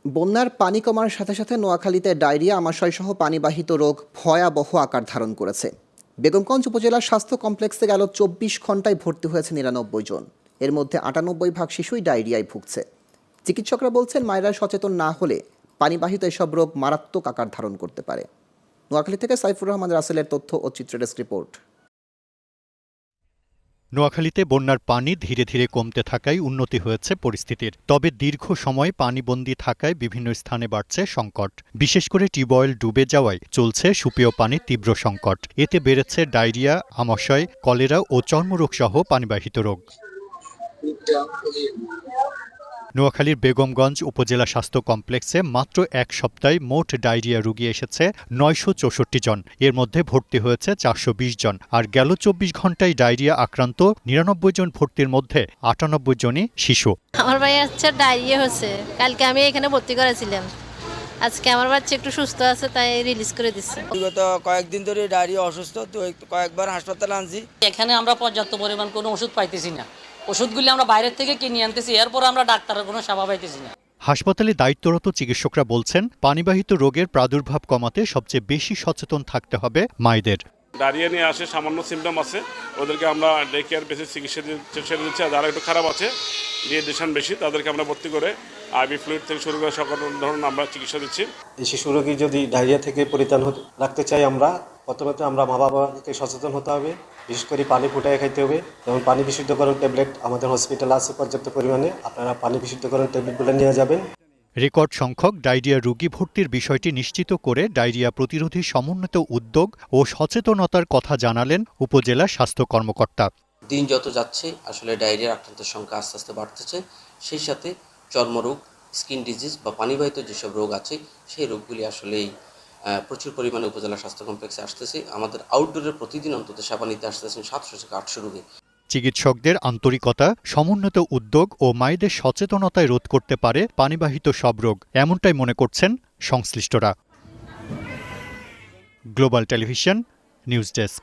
বন্যার পানি কমার সাথে সাথে নোয়াখালীতে ডায়রিয়া, আমাশয়সহ পানিবাহিত রোগ ভয়াবহ আকার ধারণ করেছে। বেগমগঞ্জ উপজেলার স্বাস্থ্য কমপ্লেক্সে গেল 24 ঘন্টায় ভর্তি হয়েছে 99 জন। এর মধ্যে 98% শিশুই ডায়রিয়ায় ভুগছে। চিকিৎসকরা বলছেন, মায়েরা সচেতন না হলে পানিবাহিত এসব রোগ মারাত্মক আকার ধারণ করতে পারে। নোয়াখালী থেকে সাইফুর রহমান রাসেলের তথ্য ও চিত্র ডেস্ক রিপোর্ট। নোয়াখালীতে বন্যার পানি ধীরে ধীরে কমতে থাকায় উন্নতি হয়েছে পরিস্থিতির। তবে দীর্ঘ সময় পানিবন্দী থাকায় বিভিন্ন স্থানে বাড়ছে সংকট। বিশেষ করে টিউবওয়েল ডুবে যাওয়ায় চলছে সুপেয় পানির তীব্র সংকট। এতে বেড়েছে ডায়রিয়া, আমাশয়, কলেরা ও চর্মরোগ সহ পানিবাহিত রোগ। নোয়াখালীর বেগমগঞ্জ উপজেলা স্বাস্থ্য কমপ্লেক্সে মাত্র এক সপ্তাহে মোট ডায়রিয়া রোগী এসেছে 964 জন। এর মধ্যে ভর্তি হয়েছে 420 জন। আর গেল 24 ঘন্টায় ডায়রিয়া আক্রান্ত 99 জন ভর্তির মধ্যে 98 জনই শিশু। আমার ভাই হচ্ছে ডায়রিয়া হচ্ছে, কালকে আমি এখানে ভর্তি করেছিলাম। আজকে আমার বাচ্চা একটু সুস্থ আছে, তাই রিলিজ করে দিচ্ছে। বিগত কয়েকদিন ধরে ডায়রিয়া অসুস্থ, তো কয়েকবার হাসপাতালে আনছি। এখানে আমরা পর্যাপ্ত পরিমাণ কোনো ওষুধ পাইতেছি না। ওষুধগুলি আমরা বাইরের থেকে কিনে আনতেছি, এরপর আমরা ডাক্তারের কোনো সেবা পাইতেছি না। হাসপাতালে দায়িত্বরত চিকিৎসকরা বলছেন, পানিবাহিত রোগের প্রাদুর্ভাব কমাতে সবচেয়ে বেশি সচেতন থাকতে হবে মায়েদের। ডায়রিয়া নিয়ে আসে, সামান্য সিমটম আছে, ওদেরকে আমরা ডে কেয়ার বেসিস চিকিৎসা দিচ্ছি। আর যারা একটু খারাপ আছে, ডিহাইড্রেশন বেশি, তাদেরকে আমরা ভর্তি করে আইভি ফ্লুইড থেকে শুরু করে সকল ধরনের আমরা চিকিৎসা দিচ্ছি। এই শিশু রোগী যদি ডায়রিয়া থেকে পরিত্রাণ রাখতে চাই, আমরা প্রথমত আমরা মা বাবাকে সচেতন হতে হবে। বিশেষ করে পানি ফুটায় খাইতে হবে। যেমন পানি বিশুদ্ধকরণ ট্যাবলেট আমাদের হসপিটালে আছে পর্যাপ্ত পরিমাণে, আপনারা পানি বিশুদ্ধকরণ ট্যাবলেটগুলো নিয়ে যাবেন। রেকর্ড সংখ্যক ডায়রিয়া রোগী ভর্তির বিষয়টি নিশ্চিত করে ডায়রিয়া প্রতিরোধী সমন্বিত উদ্যোগ ও সচেতনতার কথা জানালেন উপজেলা স্বাস্থ্য কর্মকর্তা। দিন যত যাচ্ছে আসলে ডায়রিয়ার আক্রান্তের সংখ্যা আস্তে আস্তে বাড়তেছে। সেই সাথে চর্মরোগ, স্কিন ডিজিজ বা পানিবাহিত যেসব রোগ আছে সেই রোগগুলি আসলেই প্রচুর পরিমাণে উপজেলা স্বাস্থ্য কমপ্লেক্সে আসতেছে। আমাদের আউটডোরে প্রতিদিন অন্তত সেবা নিতে আসতেছেন 700 থেকে 800 রোগী। চিকিৎসকদের আন্তরিকতা, সমন্বিত উদ্যোগ ও মায়েদের সচেতনতায় রোধ করতে পারে পানিবাহিত সব রোগ, এমনটাই মনে করছেন সংশ্লিষ্টরা। Global television, news desk.